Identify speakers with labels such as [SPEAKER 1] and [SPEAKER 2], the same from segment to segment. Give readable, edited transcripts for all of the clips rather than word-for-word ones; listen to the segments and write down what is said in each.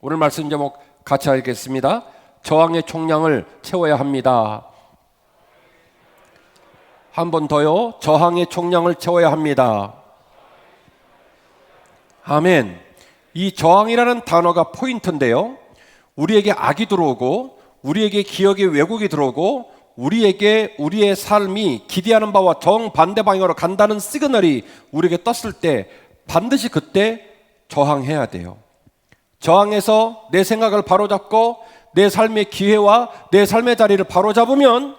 [SPEAKER 1] 오늘 말씀 제목 같이 하겠습니다. 저항의 총량을 채워야 합니다. 한 번 더요. 저항의 총량을 채워야 합니다. 아멘. 이 저항이라는 단어가 포인트인데요, 우리에게 악이 들어오고 우리에게 기억의 왜곡이 들어오고 우리에게 우리의 삶이 기대하는 바와 정반대 방향으로 간다는 시그널이 우리에게 떴을 때 반드시 그때 저항해야 돼요. 저항해서 내 생각을 바로잡고 내 삶의 기회와 내 삶의 자리를 바로잡으면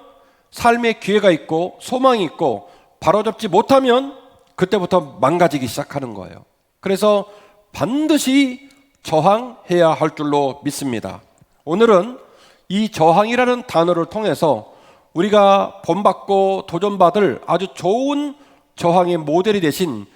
[SPEAKER 1] 삶의 기회가 있고 소망이 있고, 바로잡지 못하면 그때부터 망가지기 시작하는 거예요. 그래서 반드시 저항해야 할 줄로 믿습니다. 오늘은 이 저항이라는 단어를 통해서 우리가 본받고 도전받을 아주 좋은 저항의 모델이 되신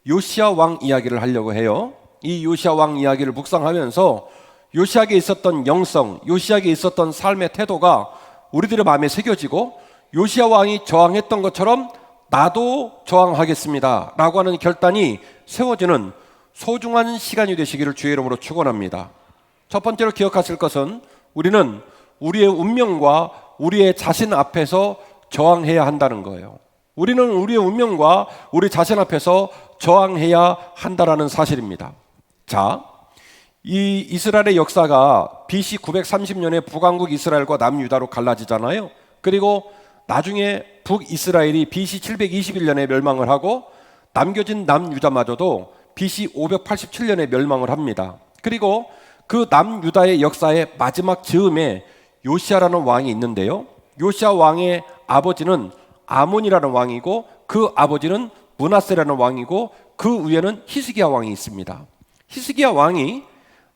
[SPEAKER 1] 요시야 왕 이야기를 하려고 해요. 이 요시야 왕 이야기를 묵상하면서 요시야에게 있었던 영성, 요시야에게 있었던 삶의 태도가 우리들의 마음에 새겨지고, 요시야 왕이 저항했던 것처럼 나도 저항하겠습니다 라고 하는 결단이 세워지는 소중한 시간이 되시기를 주의 이름으로 축원합니다. 첫 번째로 기억하실 것은 우리는 우리의 운명과 우리의 자신 앞에서 저항해야 한다는 거예요. 우리는 우리의 운명과 우리 자신 앞에서 저항해야 한다는 사실입니다. 자, 이 이스라엘의 역사가 BC 930년에 북왕국 이스라엘과 남유다로 갈라지잖아요. 그리고 나중에 북이스라엘이 BC 721년에 멸망을 하고 남겨진 남유다마저도 BC 587년에 멸망을 합니다. 그리고 그 남유다의 역사의 마지막 즈음에 요시야라는 왕이 있는데요, 요시야 왕의 아버지는 아몬이라는 왕이고 그 아버지는 므낫세라는 왕이고 그 위에는 히스기야 왕이 있습니다. 히스기야 왕이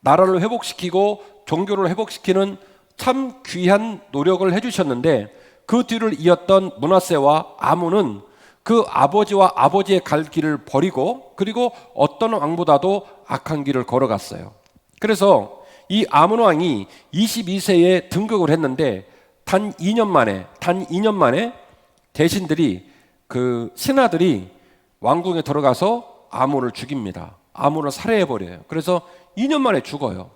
[SPEAKER 1] 나라를 회복시키고 종교를 회복시키는 참 귀한 노력을 해주셨는데, 그 뒤를 이었던 므낫세와 아몬은 그 아버지와 아버지의 갈 길을 버리고 그리고 어떤 왕보다도 악한 길을 걸어갔어요. 그래서 이 아몬 왕이 22세에 등극을 했는데 단 2년 만에 대신들이, 그 신하들이 왕궁에 들어가서 아몬을 죽입니다. 아몬을 살해해버려요. 그래서 2년 만에 죽어요.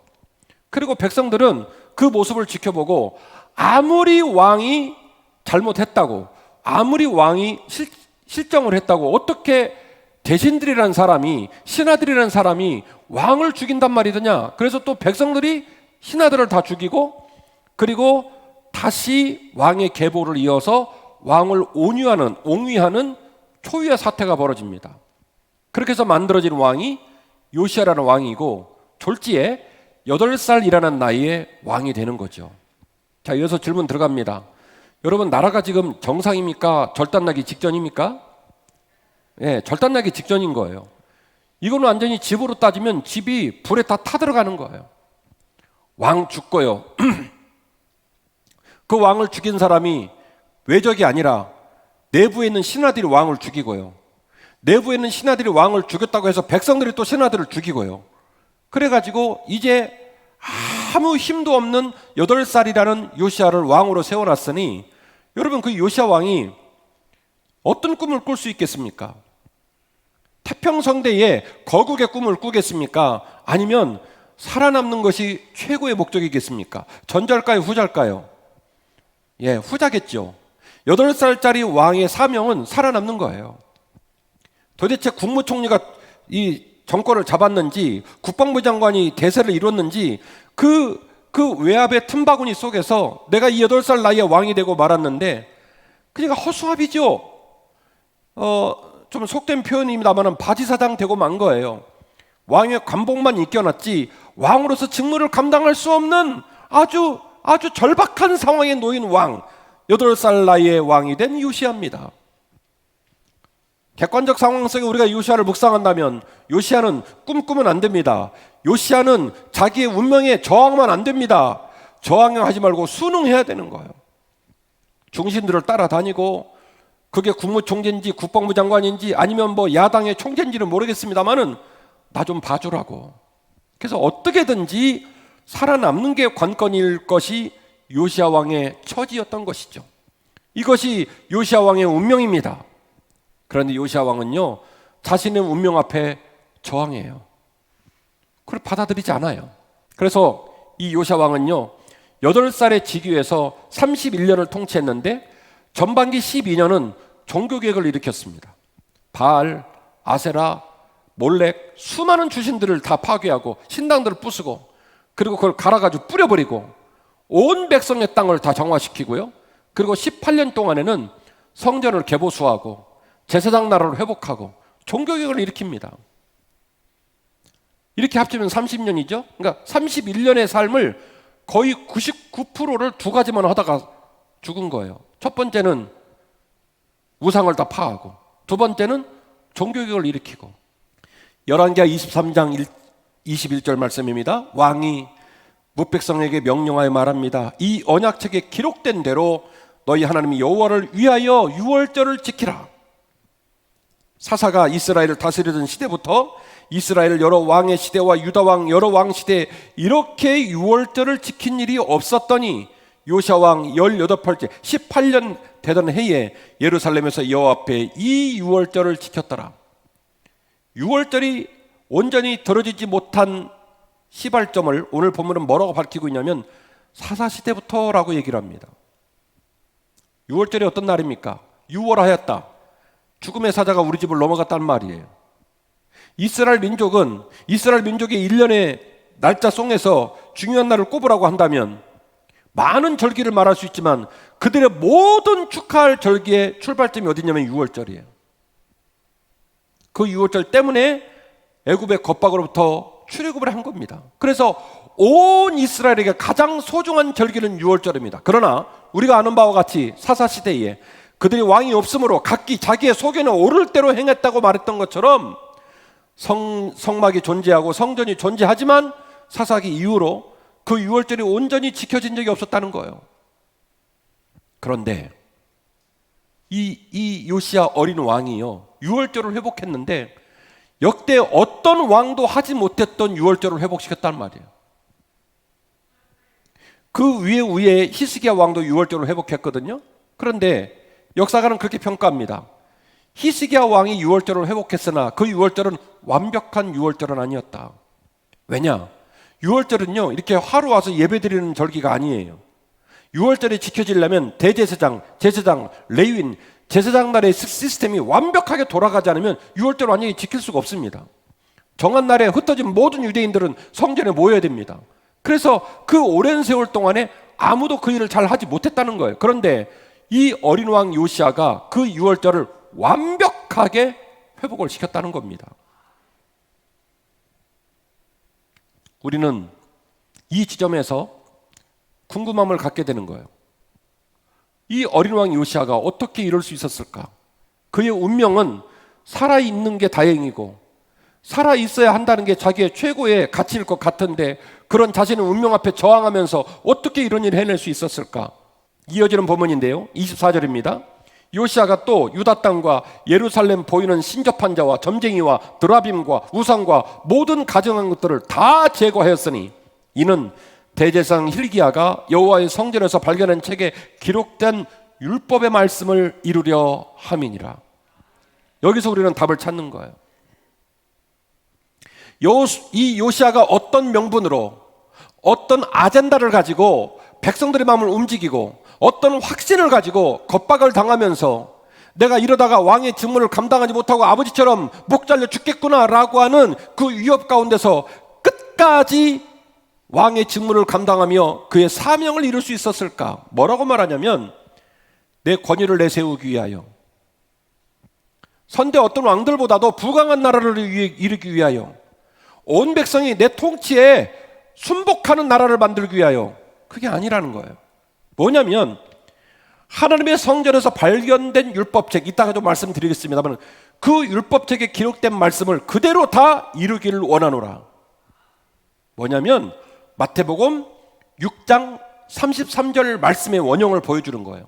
[SPEAKER 1] 그리고 백성들은 그 모습을 지켜보고 아무리 왕이 잘못했다고, 아무리 왕이 실정을 했다고 어떻게 대신들이라는 사람이, 신하들이라는 사람이 왕을 죽인단 말이더냐. 그래서 또 백성들이 신하들을 다 죽이고 그리고 다시 왕의 계보를 이어서 왕을 옹위하는 초유의 사태가 벌어집니다. 그렇게 해서 만들어진 왕이 요시야라는 왕이고, 졸지에 8살이라는 나이에 왕이 되는 거죠. 자, 이어서 질문 들어갑니다. 여러분, 나라가 지금 정상입니까? 절단나기 직전입니까? 예, 절단나기 직전인 거예요. 이거는 완전히 집으로 따지면 집이 불에 다 타들어가는 거예요. 왕 죽고요. 그 왕을 죽인 사람이 외적이 아니라 내부에 있는 신하들이 왕을 죽이고요. 내부에 있는 신하들이 왕을 죽였다고 해서 백성들이 또 신하들을 죽이고요. 그래가지고 이제 아무 힘도 없는 8살이라는 요시야를 왕으로 세워놨으니, 여러분, 그 요시야 왕이 어떤 꿈을 꿀 수 있겠습니까? 태평성대에 거국의 꿈을 꾸겠습니까? 아니면 살아남는 것이 최고의 목적이겠습니까? 전자일까요, 후자일까요? 예, 후자겠죠. 8살짜리 왕의 사명은 살아남는 거예요. 도대체 국무총리가 이 정권을 잡았는지, 국방부 장관이 대세를 이뤘는지, 그 외압의 틈바구니 속에서 내가 이 8살 나이에 왕이 되고 말았는데, 그러니까 허수아비죠. 좀 속된 표현입니다만 바지사장 되고 만 거예요. 왕의 관복만 입겨놨지 왕으로서 직무를 감당할 수 없는 아주 절박한 상황에 놓인 왕, 8살 나이에 왕이 된 요시야입니다. 객관적 상황 속에 우리가 요시야를 묵상한다면 요시야는 꿈꾸면 안 됩니다. 요시야는 자기의 운명에 저항하면 안 됩니다. 저항하지 말고 순응해야 되는 거예요. 중신들을 따라다니고, 그게 국무총재인지 국방부 장관인지 아니면 뭐 야당의 총재인지는 모르겠습니다만은 나 좀 봐주라고. 그래서 어떻게든지 살아남는 게 관건일 것이 요시야 왕의 처지였던 것이죠. 이것이 요시야 왕의 운명입니다. 그런데 요시야 왕은요, 자신의 운명 앞에 저항해요. 그걸 받아들이지 않아요. 그래서 이 요시야 왕은요 8살의 즉위해서 31년을 통치했는데 전반기 12년은 종교개혁을 일으켰습니다. 바알, 아세라, 몰렉 수많은 주신들을 다 파괴하고 신당들을 부수고 그리고 그걸 갈아가지고 뿌려버리고 온 백성의 땅을 다 정화시키고요. 그리고 18년 동안에는 성전을 개보수하고 제사장 나라를 회복하고 종교개혁을 일으킵니다. 이렇게 합치면 30년이죠. 그러니까 31년의 삶을 거의 99%를 두 가지만 하다가 죽은 거예요. 첫 번째는 우상을 다 파하고 두 번째는 종교개혁을 일으키고. 열왕기하 23장 21절 말씀입니다. 왕이 뭇백성에게 명령하여 말합니다. 이 언약책에 기록된 대로 너희 하나님 여호와를 위하여 유월절을 지키라. 사사가 이스라엘을 다스리던 시대부터 이스라엘 여러 왕의 시대와 유다 왕 여러 왕 시대에 이렇게 유월절을 지킨 일이 없었더니 요시야 왕 18번째 18년 되던 해에 예루살렘에서 여호와 앞에 이 유월절을 지켰더라. 유월절이 온전히 들어지지 못한 시발점을 오늘 본문은 뭐라고 밝히고 있냐면 사사시대부터라고 얘기를 합니다. 유월절이 어떤 날입니까? 유월하였다. 죽음의 사자가 우리 집을 넘어갔단 말이에요. 이스라엘 민족의 1년의 날짜 송에서 중요한 날을 꼽으라고 한다면 많은 절기를 말할 수 있지만 그들의 모든 축하할 절기의 출발점이 어디냐면 유월절이에요. 그 유월절 때문에 애굽의 겁박으로부터 출애굽을 한 겁니다. 그래서 온 이스라엘에게 가장 소중한 절기는 유월절입니다. 그러나 우리가 아는 바와 같이 사사시대에 그들이 왕이 없으므로 각기 자기의 소견에 오를 대로 행했다고 말했던 것처럼 성막이 존재하고 성전이 존재하지만 사사기 이후로 그 유월절이 온전히 지켜진 적이 없었다는 거예요. 그런데 이 요시야 어린 왕이요 유월절을 회복했는데 역대 어떤 왕도 하지 못했던 유월절을 회복시켰단 말이에요. 그 위에 히스기야 왕도 유월절을 회복했거든요. 그런데 역사가는 그렇게 평가합니다. 히스기야 왕이 유월절을 회복했으나 그 유월절은 완벽한 유월절은 아니었다. 왜냐? 유월절은요 이렇게 하루 와서 예배드리는 절기가 아니에요. 유월절이 지켜지려면 대제사장, 제사장, 레위인, 제사장 날의 시스템이 완벽하게 돌아가지 않으면 유월절 완전히 지킬 수가 없습니다. 정한 날에 흩어진 모든 유대인들은 성전에 모여야 됩니다. 그래서 그 오랜 세월 동안에 아무도 그 일을 잘 하지 못했다는 거예요. 그런데 이 어린 왕 요시야가 그 유월절을 완벽하게 회복을 시켰다는 겁니다. 우리는 이 지점에서 궁금함을 갖게 되는 거예요. 이 어린 왕 요시야가 어떻게 이럴 수 있었을까? 그의 운명은 살아있는 게 다행이고 살아있어야 한다는 게 자기의 최고의 가치일 것 같은데 그런 자신의 운명 앞에 저항하면서 어떻게 이런 일을 해낼 수 있었을까? 이어지는 본문인데요 24절입니다. 요시야가 또 유다 땅과 예루살렘 보이는 신접한 자와 점쟁이와 드라빔과 우상과 모든 가증한 것들을 다 제거하였으니 이는 대제사장 hil기야가 여호와의 성전에서 발견한 책에 기록된 율법의 말씀을 이루려 함이니라. 여기서 우리는 답을 찾는 거예요. 이 요시야가 어떤 명분으로 어떤 아젠다를 가지고 백성들의 마음을 움직이고 어떤 확신을 가지고 겁박을 당하면서 내가 이러다가 왕의 직무를 감당하지 못하고 아버지처럼 목 잘려 죽겠구나 라고 하는 그 위협 가운데서 끝까지 왕의 직무를 감당하며 그의 사명을 이룰 수 있었을까? 뭐라고 말하냐면 내 권위를 내세우기 위하여, 선대 어떤 왕들보다도 부강한 나라를 이루기 위하여, 온 백성이 내 통치에 순복하는 나라를 만들기 위하여. 그게 아니라는 거예요. 뭐냐면 하나님의 성전에서 발견된 율법책, 이따가 좀 말씀드리겠습니다만 그 율법책에 기록된 말씀을 그대로 다 이루기를 원하노라. 뭐냐면 마태복음 6장 33절 말씀의 원형을 보여주는 거예요.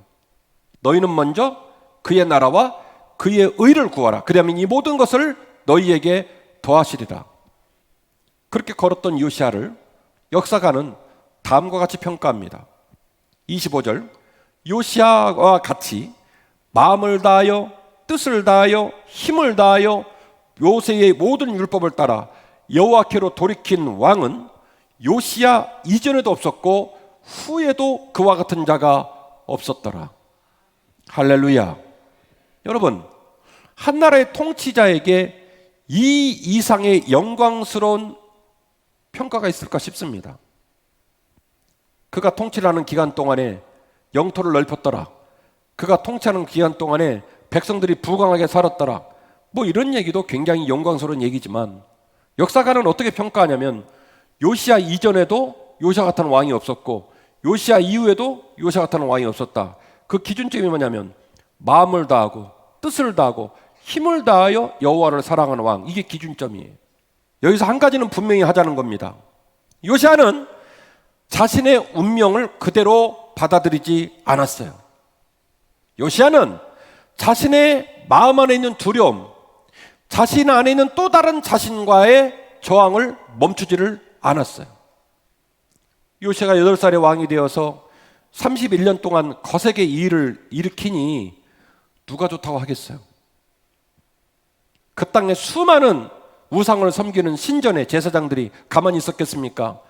[SPEAKER 1] 너희는 먼저 그의 나라와 그의 의를 구하라. 그러면 이 모든 것을 너희에게 더하시리라. 그렇게 걸었던 요시야를 역사가는 다음과 같이 평가합니다. 25절, 요시야와 같이 마음을 다하여 뜻을 다하여 힘을 다하여 모세의 모든 율법을 따라 여호와께로 돌이킨 왕은 요시야 이전에도 없었고 후에도 그와 같은 자가 없었더라. 할렐루야. 여러분, 한 나라의 통치자에게 이 이상의 영광스러운 평가가 있을까 싶습니다. 그가 통치를 하는 기간 동안에 영토를 넓혔더라. 그가 통치하는 기간 동안에 백성들이 부강하게 살았더라. 뭐 이런 얘기도 굉장히 영광스러운 얘기지만 역사가는 어떻게 평가하냐면 요시야 이전에도 요시야 같은 왕이 없었고 요시야 이후에도 요시야 같은 왕이 없었다. 그 기준점이 뭐냐면 마음을 다하고 뜻을 다하고 힘을 다하여 여호와를 사랑하는 왕, 이게 기준점이에요. 여기서 한 가지는 분명히 하자는 겁니다. 요시야는 자신의 운명을 그대로 받아들이지 않았어요. 요시야는 자신의 마음 안에 있는 두려움, 자신 안에 있는 또 다른 자신과의 저항을 멈추지를 않았어요. 요시야가 8살의 왕이 되어서 31년 동안 거세게 일을 일으키니 누가 좋다고 하겠어요? 그 땅에 수많은 우상을 섬기는 신전의 제사장들이 가만히 있었겠습니까?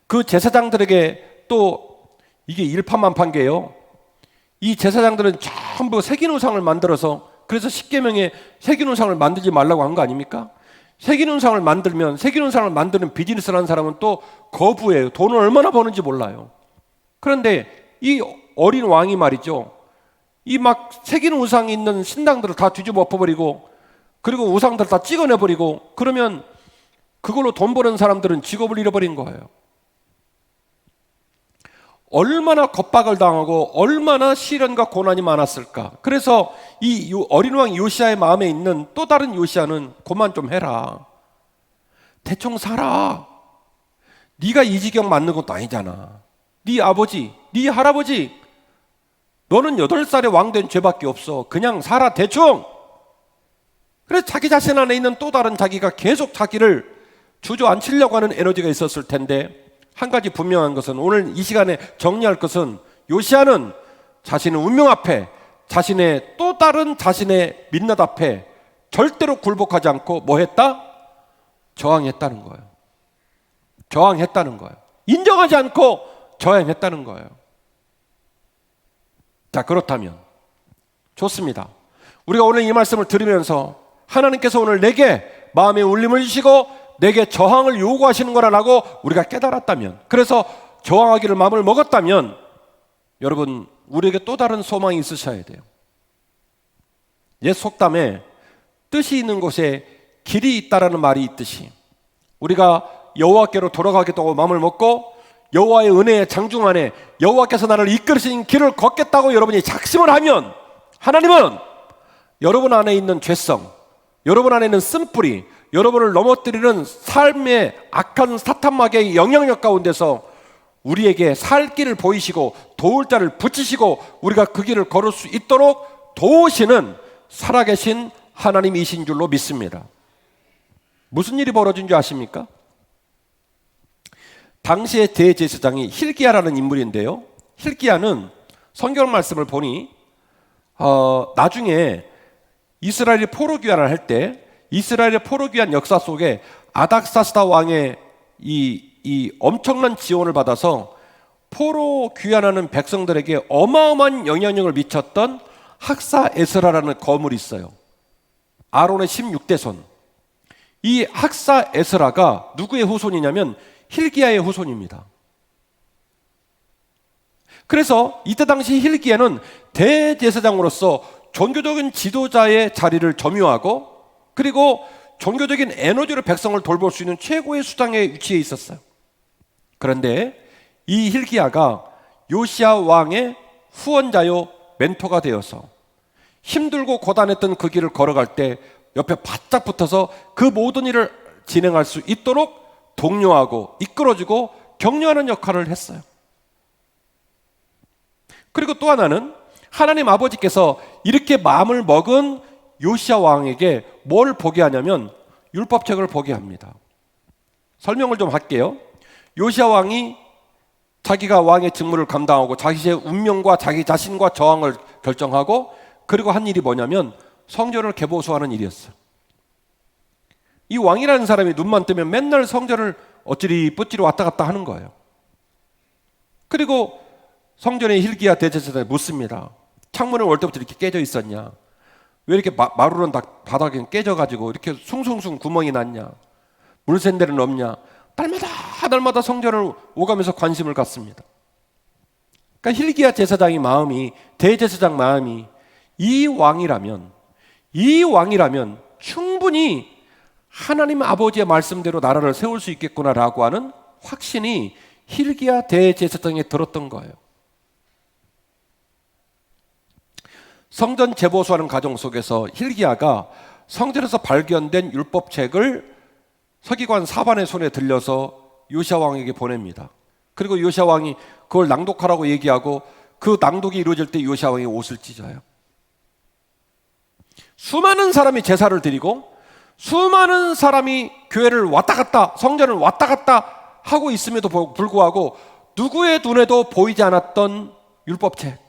[SPEAKER 1] 그 제사장들에게 또 이게 일파만파인게요. 이 제사장들은 전부 새긴 우상을 만들어서, 그래서 십계명에 새긴 우상을 만들지 말라고 한 거 아닙니까? 새긴 우상을 만들면, 새긴 우상을 만드는 비즈니스를 하는 사람은 또 거부해요. 돈을 얼마나 버는지 몰라요. 그런데 이 어린 왕이 말이죠, 이 막 새긴 우상이 있는 신당들을 다 뒤집어 엎어버리고, 그리고 우상들 다 찍어내버리고, 그러면 그걸로 돈 버는 사람들은 직업을 잃어버린 거예요. 얼마나 겁박을 당하고 얼마나 시련과 고난이 많았을까. 그래서 이 어린 왕 요시야의 마음에 있는 또 다른 요시야는 그만 좀 해라, 대충 살아, 네가 이 지경 맞는 것도 아니잖아, 네 아버지, 네 할아버지, 너는 8살에 왕 된 죄밖에 없어, 그냥 살아 대충. 그래서 자기 자신 안에 있는 또 다른 자기가 계속 자기를 주저앉히려고 하는 에너지가 있었을 텐데, 한 가지 분명한 것은, 오늘 이 시간에 정리할 것은, 요시야는 자신의 운명 앞에, 자신의 또 다른 자신의 민낯 앞에 절대로 굴복하지 않고 뭐 했다? 저항했다는 거예요. 저항했다는 거예요. 인정하지 않고 저항했다는 거예요. 자, 그렇다면 좋습니다. 우리가 오늘 이 말씀을 들으면서 하나님께서 오늘 내게 마음의 울림을 주시고 내게 저항을 요구하시는 거라고 우리가 깨달았다면, 그래서 저항하기를 마음을 먹었다면, 여러분, 우리에게 또 다른 소망이 있으셔야 돼요. 옛 속담에 뜻이 있는 곳에 길이 있다라는 말이 있듯이, 우리가 여호와께로 돌아가겠다고 마음을 먹고 여호와의 은혜의 장중 안에 여호와께서 나를 이끌으신 길을 걷겠다고 여러분이 작심을 하면, 하나님은 여러분 안에 있는 죄성, 여러분 안에 있는 쓴뿌리, 여러분을 넘어뜨리는 삶의 악한 사탄마귀의 영향력 가운데서 우리에게 살 길을 보이시고 도울 자를 붙이시고 우리가 그 길을 걸을 수 있도록 도우시는 살아계신 하나님이신 줄로 믿습니다. 무슨 일이 벌어진 줄 아십니까? 당시의 대제사장이 hilki야라는 인물인데요, hilki야는 성경 말씀을 보니 나중에 이스라엘이 포로 귀환을 할 때, 이스라엘의 포로 귀환 역사 속에 아닥사스다 왕의 이 엄청난 지원을 받아서 포로 귀환하는 백성들에게 어마어마한 영향력을 미쳤던 학사 에스라라는 거물이 있어요. 아론의 16대 손. 이 학사 에스라가 누구의 후손이냐면 hilki야의 후손입니다. 그래서 이때 당시 hilki야는 대제사장으로서 종교적인 지도자의 자리를 점유하고, 그리고 종교적인 에너지로 백성을 돌볼 수 있는 최고의 수장에 위치해 있었어요. 그런데 이 hilki야가 요시야 왕의 후원자요 멘토가 되어서 힘들고 고단했던 그 길을 걸어갈 때 옆에 바짝 붙어서 그 모든 일을 진행할 수 있도록 독려하고 이끌어주고 격려하는 역할을 했어요. 그리고 또 하나는, 하나님 아버지께서 이렇게 마음을 먹은 요시야 왕에게 뭘 보게 하냐면 율법책을 보게 합니다. 설명을 좀 할게요. 요시야 왕이 자기가 왕의 직무를 감당하고 자기의 운명과 자기 자신과 저항을 결정하고, 그리고 한 일이 뭐냐면 성전을 개보수하는 일이었어요. 이 왕이라는 사람이 눈만 뜨면 맨날 성전을 어찌리 뿌찌리 왔다 갔다 하는 거예요. 그리고 성전의 hil기야 대제사장이 묻습니다. 창문은 올 때부터 이렇게 깨져 있었냐? 왜 이렇게 마루는 바닥에 깨져가지고 이렇게 숭숭숭 구멍이 났냐? 물샌 데는 없냐? 날마다 성전을 오가면서 관심을 갖습니다. 그러니까 hil기야 제사장의 마음이, 대제사장 마음이 이 왕이라면 충분히 하나님 아버지의 말씀대로 나라를 세울 수 있겠구나라고 하는 확신이 hil기야 대제사장에 들었던 거예요. 성전 재보수하는 과정 속에서 hil기야가 성전에서 발견된 율법책을 서기관 사반의 손에 들려서 요시야 왕에게 보냅니다. 그리고 요시야 왕이 그걸 낭독하라고 얘기하고 그 낭독이 이루어질 때 요시야 왕이 옷을 찢어요. 수많은 사람이 제사를 드리고 수많은 사람이 교회를 왔다 갔다, 성전을 왔다 갔다 하고 있음에도 불구하고 누구의 눈에도 보이지 않았던 율법책,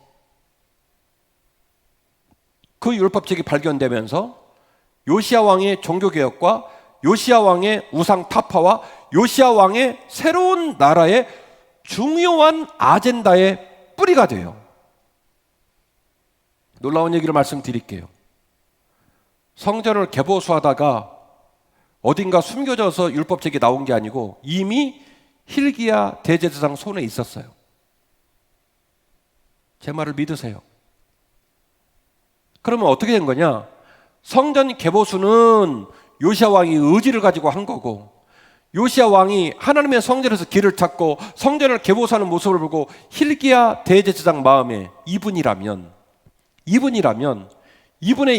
[SPEAKER 1] 그 율법책이 발견되면서 요시야 왕의 종교개혁과 요시야 왕의 우상 타파와 요시야 왕의 새로운 나라의 중요한 아젠다의 뿌리가 돼요. 놀라운 얘기를 말씀드릴게요. 성전을 개보수하다가 어딘가 숨겨져서 율법책이 나온 게 아니고 이미 hil기야 대제사장 손에 있었어요. 제 말을 믿으세요. 그러면 어떻게 된 거냐? 성전 개보수는 요시야 왕이 의지를 가지고 한 거고, 요시야 왕이 하나님의 성전에서 길을 찾고 성전을 개보수하는 모습을 보고 hil기야 대제사장 마음에 이분의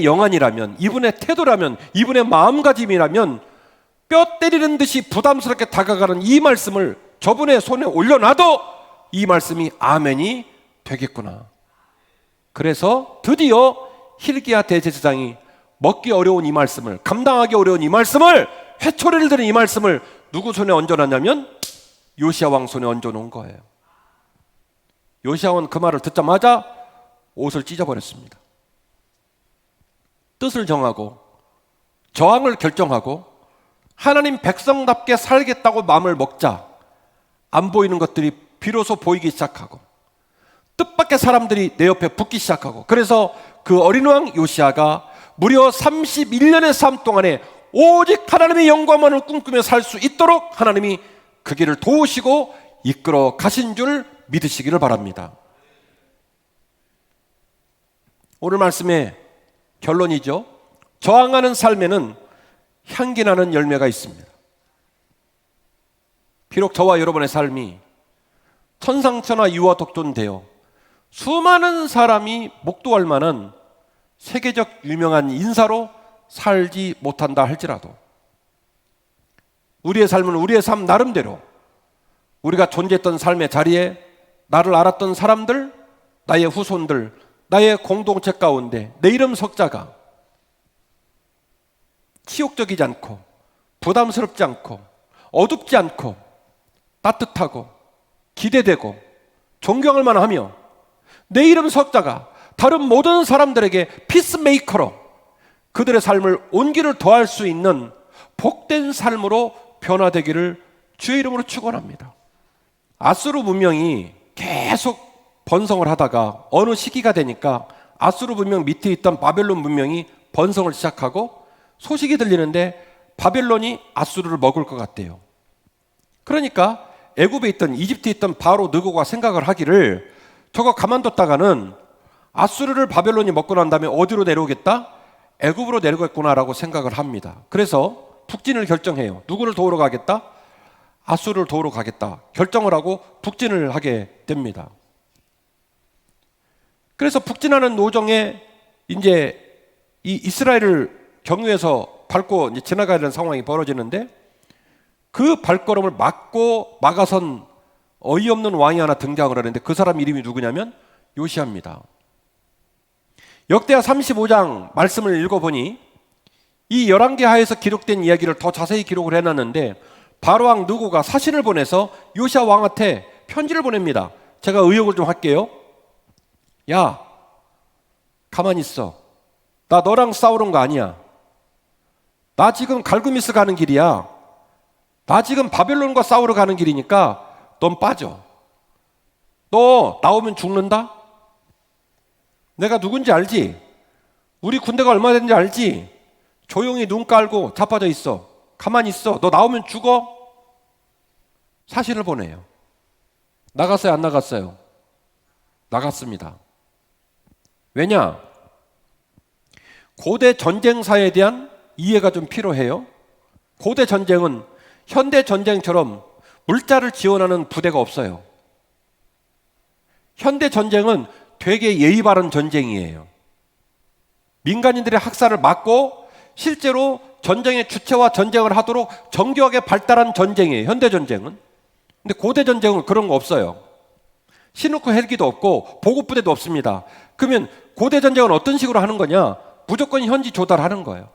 [SPEAKER 1] 영안이라면, 이분의 태도라면, 이분의 마음가짐이라면 뼈 때리는 듯이 부담스럽게 다가가는 이 말씀을 저분의 손에 올려놔도 이 말씀이 아멘이 되겠구나. 그래서 드디어 hil기야 대제사장이 먹기 어려운 이 말씀을, 감당하기 어려운 이 말씀을, 회초리를 드는 이 말씀을 누구 손에 얹어놨냐면 요시야 왕 손에 얹어놓은 거예요. 요시야 왕은 그 말을 듣자마자 옷을 찢어버렸습니다. 뜻을 정하고 저항을 결정하고 하나님 백성답게 살겠다고 마음을 먹자 안 보이는 것들이 비로소 보이기 시작하고 뜻밖의 사람들이 내 옆에 붙기 시작하고, 그래서 그 어린 왕 요시야가 무려 31년의 삶 동안에 오직 하나님의 영광만을 꿈꾸며 살 수 있도록 하나님이 그 길을 도우시고 이끌어 가신 줄 믿으시기를 바랍니다. 오늘 말씀의 결론이죠. 저항하는 삶에는 향기나는 열매가 있습니다. 비록 저와 여러분의 삶이 천상천하 유아독존되어 수많은 사람이 목도할 만한 세계적 유명한 인사로 살지 못한다 할지라도 우리의 삶은 우리의 삶 나름대로 우리가 존재했던 삶의 자리에 나를 알았던 사람들, 나의 후손들, 나의 공동체 가운데 내 이름 석자가 치욕적이지 않고 부담스럽지 않고 어둡지 않고 따뜻하고 기대되고 존경할 만하며 내 이름 석자가 다른 모든 사람들에게 피스메이커로 그들의 삶을 온기를 더할 수 있는 복된 삶으로 변화되기를 주의 이름으로 축원합니다. 아수르 문명이 계속 번성을 하다가 어느 시기가 되니까 아수르 문명 밑에 있던 바벨론 문명이 번성을 시작하고 소식이 들리는데 바벨론이 아수르를 먹을 것 같대요. 그러니까 애굽에 있던, 이집트에 있던 바로 느고가 생각을 하기를 저거 가만뒀다가는 아수르를 바벨론이 먹고 난 다음에 어디로 내려오겠다? 애굽으로 내려오겠구나라고 생각을 합니다. 그래서 북진을 결정해요. 누구를 도우러 가겠다? 아수르를 도우러 가겠다 결정을 하고 북진을 하게 됩니다. 그래서 북진하는 노정에 이제 이 이스라엘을 경유해서 밟고 이제 지나가야 되는 상황이 벌어지는데 그 발걸음을 막고 막아선 어이없는 왕이 하나 등장을 하는데 그 사람 이름이 누구냐면 요시야입니다. 역대하 35장 말씀을 읽어보니 이 11개 하에서 기록된 이야기를 더 자세히 기록을 해놨는데 바로왕 느고가 사신을 보내서 요시야 왕한테 편지를 보냅니다. 제가 의역을 좀 할게요. 야, 가만히 있어. 나 너랑 싸우는 거 아니야. 나 지금 갈그미스 가는 길이야. 나 지금 바벨론과 싸우러 가는 길이니까 넌 빠져. 너 나오면 죽는다? 내가 누군지 알지? 우리 군대가 얼마 되는지 알지? 조용히 눈 깔고 자빠져 있어. 가만히 있어. 너 나오면 죽어? 사신을 보내요. 나갔어요? 안 나갔어요? 나갔습니다. 왜냐? 고대 전쟁사에 대한 이해가 좀 필요해요. 고대 전쟁은 현대 전쟁처럼 물자를 지원하는 부대가 없어요. 현대 전쟁은 되게 예의 바른 전쟁이에요. 민간인들의 학살을 막고 실제로 전쟁의 주체와 전쟁을 하도록 정교하게 발달한 전쟁이에요. 현대 전쟁은. 근데 고대 전쟁은 그런 거 없어요. 시누크 헬기도 없고 보급부대도 없습니다. 그러면 고대 전쟁은 어떤 식으로 하는 거냐? 무조건 현지 조달하는 거예요.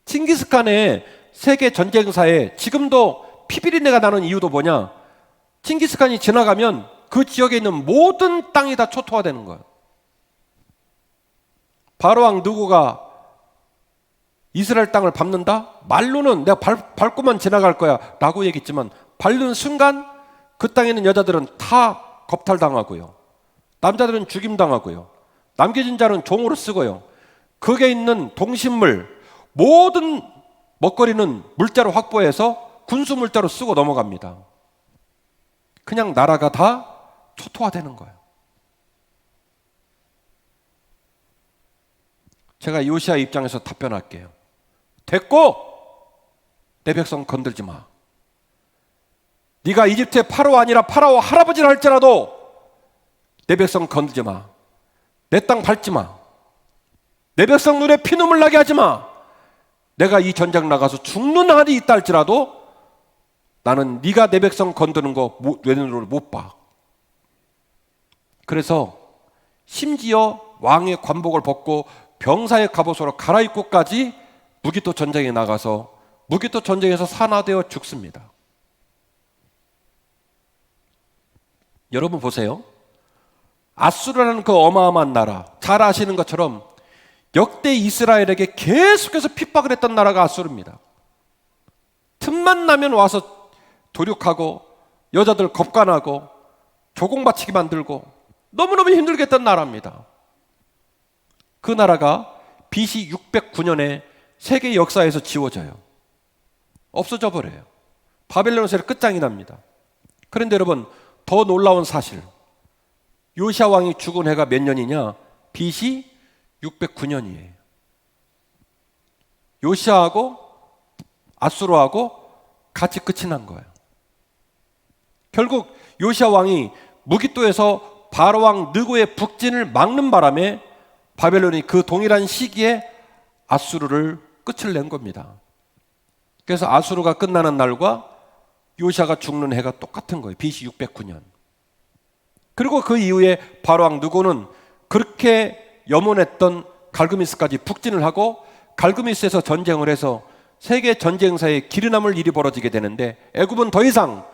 [SPEAKER 1] 칭기스칸의 세계 전쟁사에 지금도 피비린내가 나는 이유도 뭐냐? 칭기스칸이 지나가면 그 지역에 있는 모든 땅이 다 초토화되는 거예요. 바로왕 느고가 이스라엘 땅을 밟는다? 말로는 내가 밟고만 지나갈 거야 라고 얘기했지만 밟는 순간 그 땅에 있는 여자들은 다 겁탈당하고요. 남자들은 죽임당하고요. 남겨진 자는 종으로 쓰고요. 거기에 있는 동식물 모든 먹거리는 물자로 확보해서 군수 물자로 쓰고 넘어갑니다. 그냥 나라가 다 초토화되는 거예요. 제가 요시야 입장에서 답변할게요. 됐고 내 백성 건들지 마. 네가 이집트의 파라오 아니라 파라오 할아버지를 할지라도 내 백성 건들지 마. 내 땅 밟지 마. 내 백성 눈에 피눈물 나게 하지 마. 내가 이 전쟁 나가서 죽는 한이 있다 할지라도 나는 네가 내 백성 건드는 거 외눈으로 못 봐. 그래서 심지어 왕의 관복을 벗고 병사의 갑옷으로 갈아입고까지 무기토 전쟁에 나가서 무기토 전쟁에서 산화되어 죽습니다. 여러분 보세요. 아수르라는 그 어마어마한 나라, 잘 아시는 것처럼 역대 이스라엘에게 계속해서 핍박을 했던 나라가 아수르입니다. 틈만 나면 와서 도륙하고 여자들 겁간하고 조공바치게 만들고 너무너무 힘들게 했던 나라입니다. 그 나라가 BC 609년에 세계 역사에서 지워져요. 없어져 버려요. 바벨론 세력 끝장이 납니다. 그런데 여러분 더 놀라운 사실, 요시야 왕이 죽은 해가 몇 년이냐? BC 609년이에요. 요시야하고 아수르하고 같이 끝이 난 거예요. 결국 요시야 왕이 무기토에서 바로왕 느고의 북진을 막는 바람에 바벨론이 그 동일한 시기에 아수르를 끝을 낸 겁니다. 그래서 아수르가 끝나는 날과 요시야가 죽는 해가 똑같은 거예요. BC 609년. 그리고 그 이후에 바로왕 느고는 그렇게 염원했던 갈그미스까지 북진을 하고 갈그미스에서 전쟁을 해서 세계 전쟁사에 길이 남을 일이 벌어지게 되는데 애굽은 더 이상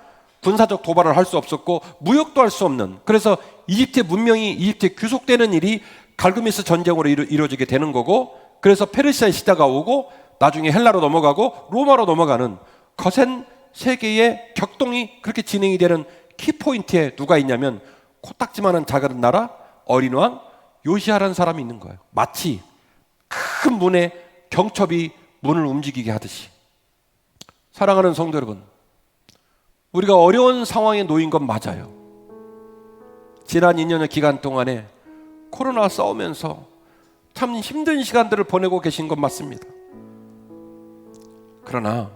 [SPEAKER 1] 군사적 도발을 할 수 없었고 무역도 할 수 없는, 그래서 이집트의 문명이 이집트에 귀속되는 일이 갈그미스 전쟁으로 이루어지게 되는 거고, 그래서 페르시아의 시대가 오고 나중에 헬라로 넘어가고 로마로 넘어가는 거센 세계의 격동이 그렇게 진행이 되는 키포인트에 누가 있냐면 코딱지만한 작은 나라 어린 왕 요시야라는 사람이 있는 거예요. 마치 큰 문에 경첩이 문을 움직이게 하듯이. 사랑하는 성도 여러분, 우리가 어려운 상황에 놓인 건 맞아요. 지난 2년의 기간 동안에 코로나 싸우면서 참 힘든 시간들을 보내고 계신 건 맞습니다. 그러나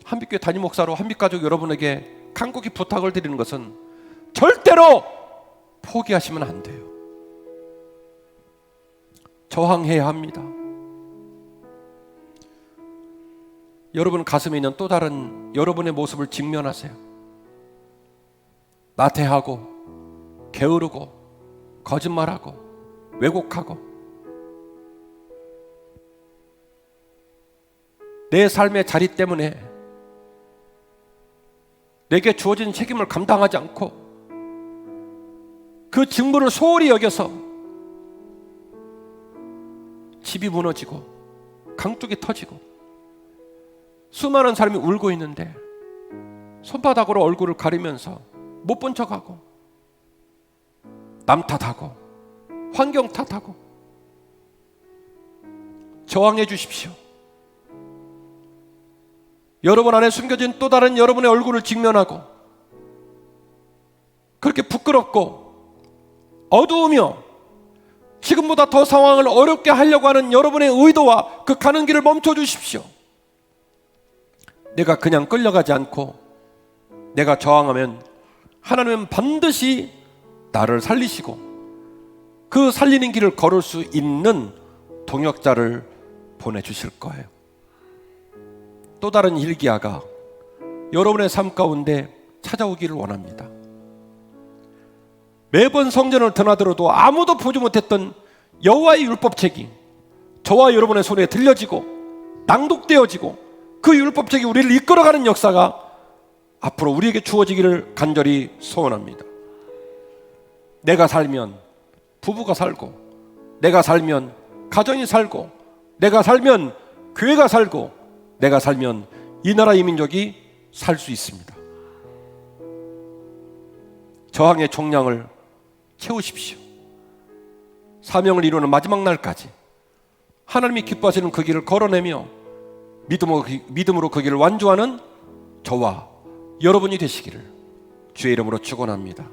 [SPEAKER 1] 한빛교회 담임 목사로 한빛가족 여러분에게 간곡히 부탁을 드리는 것은 절대로 포기하시면 안 돼요. 저항해야 합니다. 여러분 가슴에 있는 또 다른 여러분의 모습을 직면하세요. 나태하고 게으르고 거짓말하고 왜곡하고 내 삶의 자리 때문에 내게 주어진 책임을 감당하지 않고 그 직무를 소홀히 여겨서 집이 무너지고 강둑이 터지고 수많은 사람이 울고 있는데 손바닥으로 얼굴을 가리면서 못 본 척하고 남 탓하고 환경 탓하고 저항해 주십시오. 여러분 안에 숨겨진 또 다른 여러분의 얼굴을 직면하고 그렇게 부끄럽고 어두우며 지금보다 더 상황을 어렵게 하려고 하는 여러분의 의도와 그 가는 길을 멈춰 주십시오. 내가 그냥 끌려가지 않고 내가 저항하면 하나님은 반드시 나를 살리시고 그 살리는 길을 걸을 수 있는 동역자를 보내주실 거예요. 또 다른 hilkiya가 여러분의 삶 가운데 찾아오기를 원합니다. 매번 성전을 드나들어도 아무도 보지 못했던 여호와의 율법책이 저와 여러분의 손에 들려지고 낭독되어지고 그 율법책이 우리를 이끌어가는 역사가 앞으로 우리에게 주어지기를 간절히 소원합니다. 내가 살면 부부가 살고, 내가 살면 가정이 살고, 내가 살면 교회가 살고, 내가 살면 이 나라 이 민족이 살 수 있습니다. 저항의 총량을 채우십시오. 사명을 이루는 마지막 날까지 하나님이 기뻐하시는 그 길을 걸어내며 믿음으로 그 길을 완주하는 저와 여러분이 되시기를 주의 이름으로 축원합니다.